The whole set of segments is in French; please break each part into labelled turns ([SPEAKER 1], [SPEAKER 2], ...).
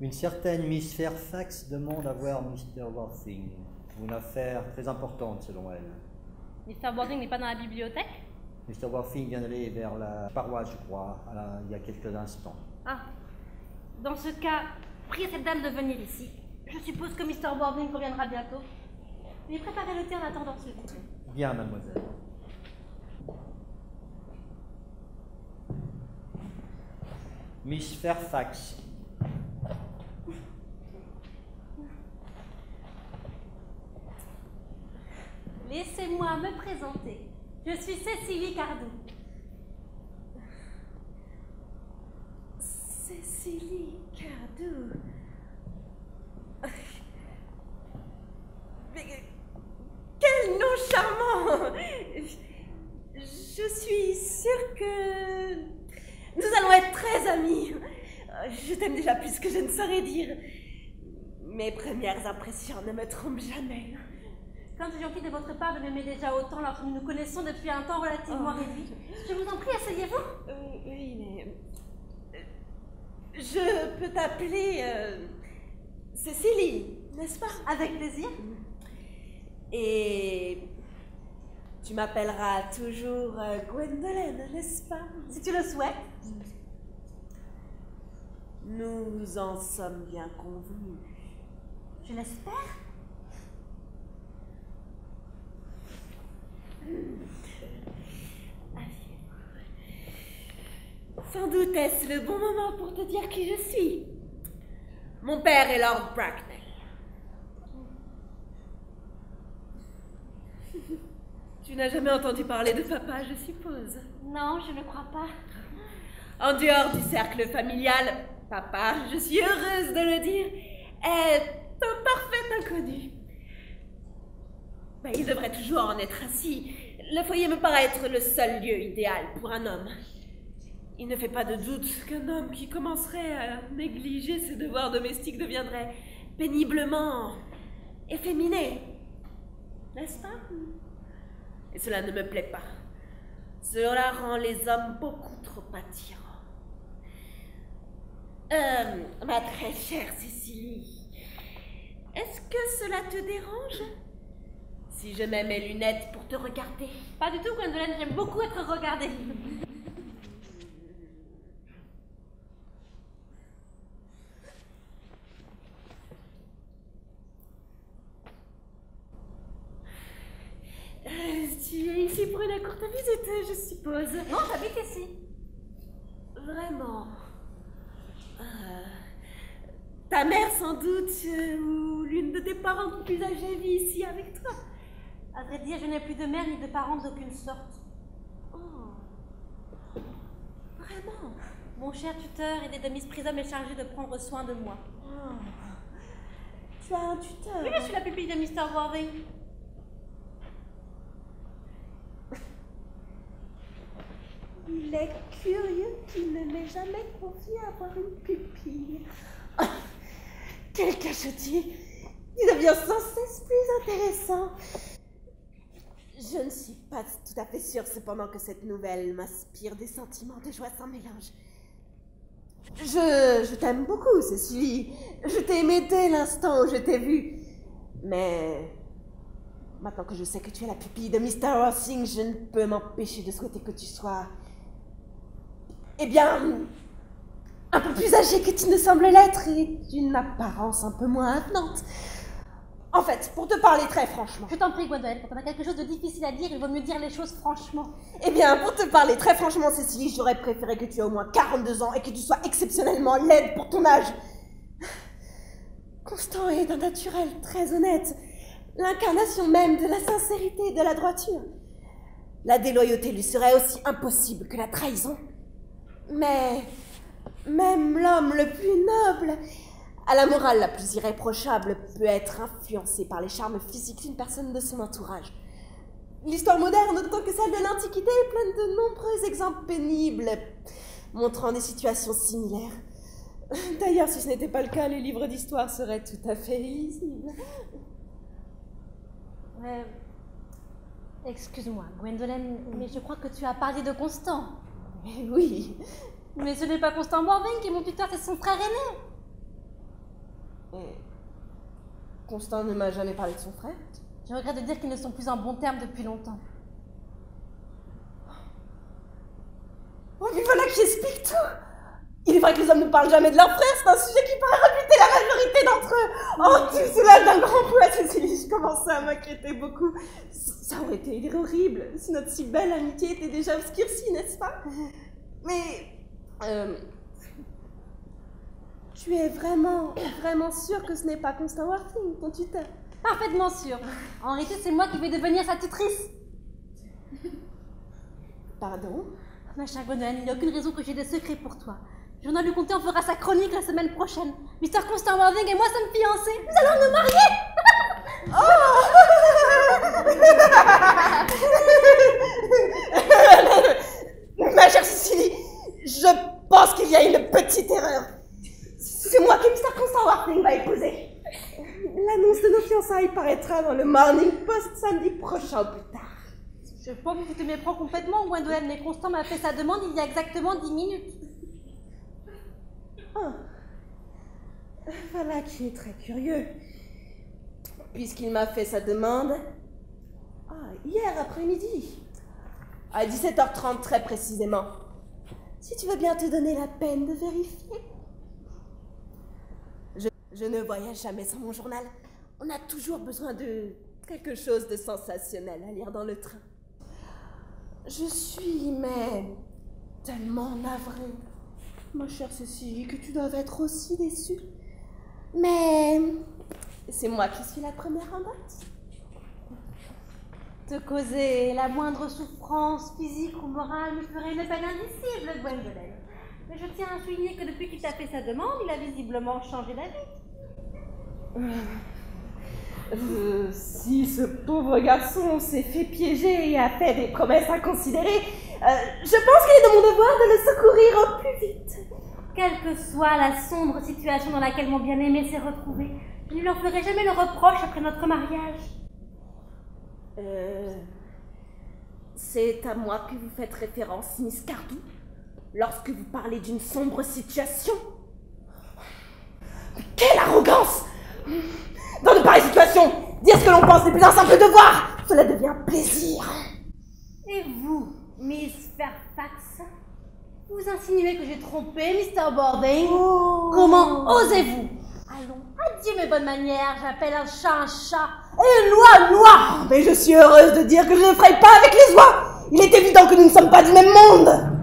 [SPEAKER 1] Une certaine Miss Fairfax demande à voir Mr. Worthing. Une affaire très importante selon elle.
[SPEAKER 2] Mr. Worthing n'est pas dans la bibliothèque?
[SPEAKER 1] Mr. Worthing vient d'aller vers la paroisse, je crois, il y a quelques instants.
[SPEAKER 2] Ah. Dans ce cas, priez cette dame de venir ici. Je suppose que Mr. Worthing reviendra bientôt. Lui préparez le thé en attendant, s'il vous plaît.
[SPEAKER 1] Bien, mademoiselle. Miss Fairfax.
[SPEAKER 2] Laissez-moi me présenter. Je suis Cécilie Cardou.
[SPEAKER 3] Cécilie Cardou. Mais quel nom charmant! Je suis sûre que nous allons être très amis. Je t'aime déjà plus que je ne saurais dire. Mes premières impressions ne me trompent jamais.
[SPEAKER 2] Quand c'est gentil de votre part de m'aimer déjà autant lorsque nous nous connaissons depuis un temps relativement réduit. Je vous en prie, asseyez-vous.
[SPEAKER 3] Oui, mais... Je peux t'appeler Cécilie, n'est-ce pas?
[SPEAKER 2] Avec plaisir.
[SPEAKER 3] Et tu m'appelleras toujours Gwendolen, n'est-ce pas?
[SPEAKER 2] Si tu le souhaites.
[SPEAKER 3] Nous en sommes bien convenus.
[SPEAKER 2] Je l'espère.
[SPEAKER 3] Sans doute est-ce le bon moment pour te dire qui je suis. Mon père est Lord Bracknell. Tu n'as jamais entendu parler de papa, je suppose.
[SPEAKER 2] Non, je ne crois pas.
[SPEAKER 3] En dehors du cercle familial, papa, je suis heureuse de le dire, est un parfait inconnu. Mais il devrait toujours en être ainsi. Le foyer me paraît être le seul lieu idéal pour un homme. Il ne fait pas de doute qu'un homme qui commencerait à négliger ses devoirs domestiques deviendrait péniblement efféminé. N'est-ce pas? Et cela ne me plaît pas. Cela rend les hommes beaucoup trop attirants. Ma très chère Cécilie, est-ce que cela te dérange si je mets mes lunettes pour te regarder?
[SPEAKER 2] Pas du tout, Gwendolen, j'aime beaucoup être regardée.
[SPEAKER 3] Tu es ici pour une courte visite, je suppose.
[SPEAKER 2] Non, j'habite ici.
[SPEAKER 3] Vraiment. Ta mère, sans doute, ou l'une de tes parents plus âgés vit ici avec toi.
[SPEAKER 2] À vrai dire, je n'ai plus de mère ni de parents d'aucune sorte.
[SPEAKER 3] Oh. Vraiment?
[SPEAKER 2] Mon cher tuteur, aidé de Miss Prism, est chargé de prendre soin de moi.
[SPEAKER 3] Oh. Tu as un tuteur?
[SPEAKER 2] Oui, je suis la pupille de Mr. Worthing.
[SPEAKER 3] Il est curieux qu'il ne m'ait jamais confié avoir une pupille. Oh, quel cachottier! Il devient sans cesse plus intéressant. Je ne suis pas tout à fait sûre cependant que cette nouvelle m'inspire des sentiments de joie sans mélange. Je t'aime beaucoup, Cécilie. Je t'ai aimé dès l'instant où je t'ai vue. Mais maintenant que je sais que tu es la pupille de Mr. Worthing, je ne peux m'empêcher de souhaiter que tu sois... Eh bien, un peu plus âgé que tu ne sembles l'être et d'une apparence un peu moins avenante. En fait, pour te parler très franchement...
[SPEAKER 2] Je t'en prie, Gwendolen, quand on a quelque chose de difficile à dire, il vaut mieux dire les choses franchement.
[SPEAKER 3] Eh bien, pour te parler très franchement, Cécilie, j'aurais préféré que tu aies au moins 42 ans et que tu sois exceptionnellement laide pour ton âge. Constant est d'un naturel très honnête, l'incarnation même de la sincérité et de la droiture. La déloyauté lui serait aussi impossible que la trahison. Mais même l'homme le plus noble, à la morale la plus irréprochable, peut être influencé par les charmes physiques d'une personne de son entourage. L'histoire moderne, autant que celle de l'Antiquité, est pleine de nombreux exemples pénibles, montrant des situations similaires. D'ailleurs, si ce n'était pas le cas, les livres d'histoire seraient tout à fait illisibles.
[SPEAKER 2] Excuse-moi, Gwendolen, mais je crois que tu as parlé de Constant.
[SPEAKER 3] Oui.
[SPEAKER 2] Mais ce n'est pas Constant Worthing qui est mon tuteur, c'est son frère aîné.
[SPEAKER 3] Constant ne m'a jamais parlé de son frère.
[SPEAKER 2] Je regrette de dire qu'ils ne sont plus en bons termes depuis longtemps.
[SPEAKER 3] Oh, mais voilà qui explique tout. Il est vrai que les hommes ne parlent jamais de leurs frères, c'est un sujet qui paraît rebuter la majorité d'entre eux. Oh, tout cela d'un grand coup à Cécilie, je commençais à m'inquiéter beaucoup. Ça aurait été horrible si notre si belle amitié était déjà obscurcie, n'est-ce pas? Mais... tu es vraiment sûre que ce n'est pas Constant Worthing, ton tuteur?
[SPEAKER 2] Parfaitement sûr. En réalité, c'est moi qui vais devenir sa tutrice.
[SPEAKER 3] Pardon?
[SPEAKER 2] Ma chère Gwendolen, il n'y a aucune raison que j'ai des secrets pour toi. Le journal du comté en fera sa chronique la semaine prochaine. Mr. Constant Worthing et moi sommes fiancés. Nous allons nous marier.
[SPEAKER 3] Oh. Ma chère Cécilie, je pense qu'il y a une petite erreur. C'est moi que Mr. Constant Worthing va épouser. L'annonce de nos fiançailles paraîtra dans le Morning Post samedi prochain ou plus tard.
[SPEAKER 2] Je pense que tu te méprends complètement, Gwendolen, mais Constant m'a fait sa demande il y a exactement 10 minutes.
[SPEAKER 3] Oh. Voilà qui est très curieux. Puisqu'il m'a fait sa demande hier après-midi, à 17h30 très précisément. Si tu veux bien te donner la peine de vérifier. Je ne voyage jamais sans mon journal. On a toujours besoin de quelque chose de sensationnel à lire dans le train. Je suis même tellement navrée, ma chère Cécilie, que tu dois être aussi déçue. Mais c'est moi qui suis la première en botte.
[SPEAKER 2] Te causer la moindre souffrance physique ou morale me ferait une peine indicible, Gwendolen. Mais je tiens à souligner que depuis qu'il t'a fait sa demande, il a visiblement changé d'avis.
[SPEAKER 3] Si ce pauvre garçon s'est fait piéger et a fait des promesses inconsidérées, je pense qu'il est de mon devoir de le secourir au plus vite.
[SPEAKER 2] Quelle que soit la sombre situation dans laquelle mon bien-aimé s'est retrouvé, je ne lui en ferai jamais le reproche après notre mariage.
[SPEAKER 3] C'est à moi que vous faites référence, Miss Cardou, lorsque vous parlez d'une sombre situation. Mais quelle arrogance! Dans de pareilles situations, dire ce que l'on pense n'est plus un simple devoir, cela devient plaisir.
[SPEAKER 2] Et vous, Miss Fairfax, vous insinuez que j'ai trompé Mr. Worthing? Comment osez-vous? Allons, adieu mes bonnes manières, j'appelle un chat et une loi une loi.
[SPEAKER 3] Mais je suis heureuse de dire que je ne ferai pas avec les oies. Il est évident que nous ne sommes pas du même monde.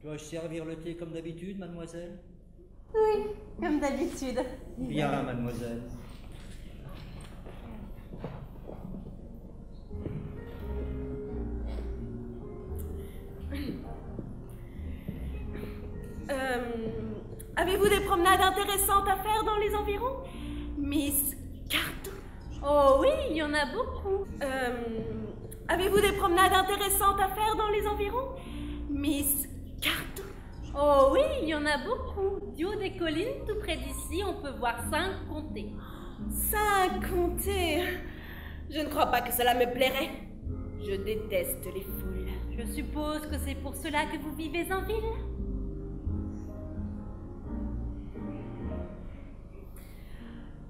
[SPEAKER 1] Dois-je servir le thé comme d'habitude, mademoiselle?
[SPEAKER 2] Oui, comme d'habitude.
[SPEAKER 1] Bien, mademoiselle.
[SPEAKER 3] Avez-vous des promenades intéressantes à faire dans les environs, Miss Cardou?
[SPEAKER 2] Oh oui, il y en a beaucoup.
[SPEAKER 3] Avez-vous des promenades intéressantes à faire dans les environs, Miss Cardou?
[SPEAKER 2] Oh oui, il y en a beaucoup. Du haut des collines, tout près d'ici, on peut voir 5 comtés.
[SPEAKER 3] 5 comtés? Je ne crois pas que cela me plairait. Je déteste les foules.
[SPEAKER 2] Je suppose que c'est pour cela que vous vivez en ville?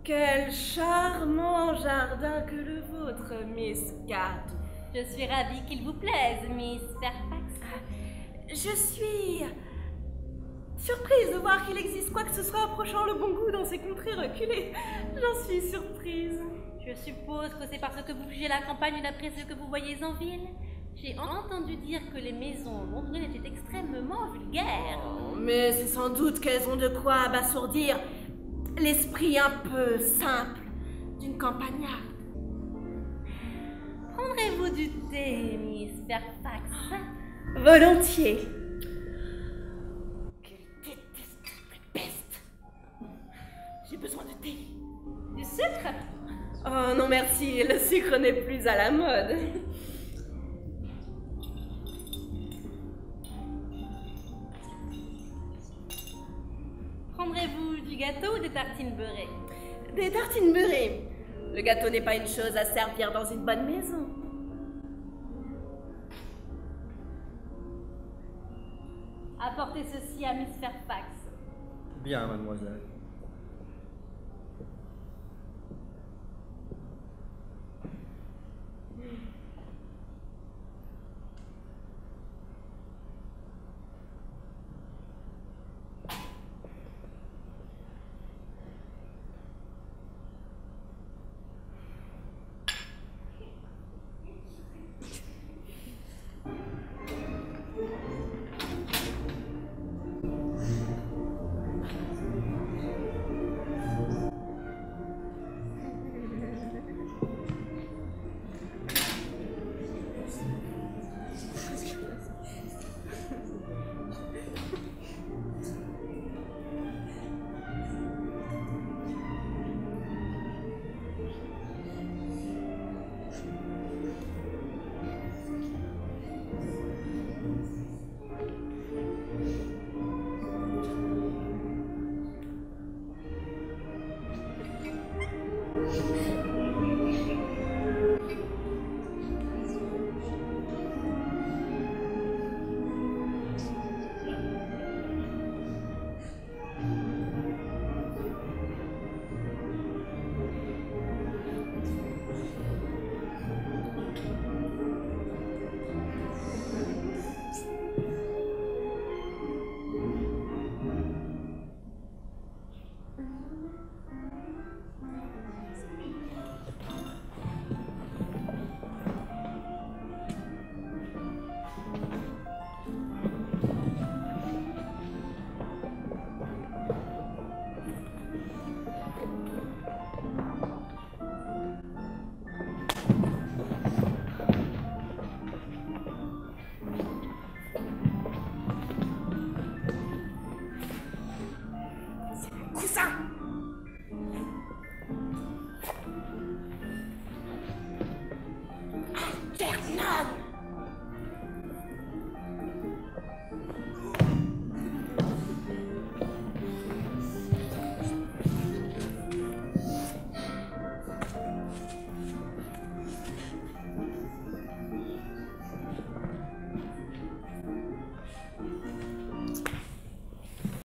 [SPEAKER 3] Quel charmant jardin que le vôtre, Miss Cardou.
[SPEAKER 2] Je suis ravie qu'il vous plaise, Miss Fairfax.
[SPEAKER 3] Je suis surprise de voir qu'il existe quoi que ce soit approchant le bon goût dans ces contrées reculées. J'en suis surprise.
[SPEAKER 2] Je suppose que c'est parce que vous jugez la campagne d'après ce que vous voyez en ville. J'ai entendu dire que les maisons londoniennes étaient extrêmement vulgaires.
[SPEAKER 3] Oh, mais c'est sans doute qu'elles ont de quoi abasourdir l'esprit un peu simple d'une campagnarde.
[SPEAKER 2] Prendrez-vous du thé, Miss Fairfax?
[SPEAKER 3] Volontiers. Quelle détestable peste. J'ai besoin de thé.
[SPEAKER 2] Du sucre?
[SPEAKER 3] Oh non merci, le sucre n'est plus à la mode.
[SPEAKER 2] Prendrez-vous du gâteau ou des tartines beurrées?
[SPEAKER 3] Des tartines beurrées. Le gâteau n'est pas une chose à servir dans une bonne maison.
[SPEAKER 2] Apportez ceci à Miss Fairfax.
[SPEAKER 1] Bien, mademoiselle.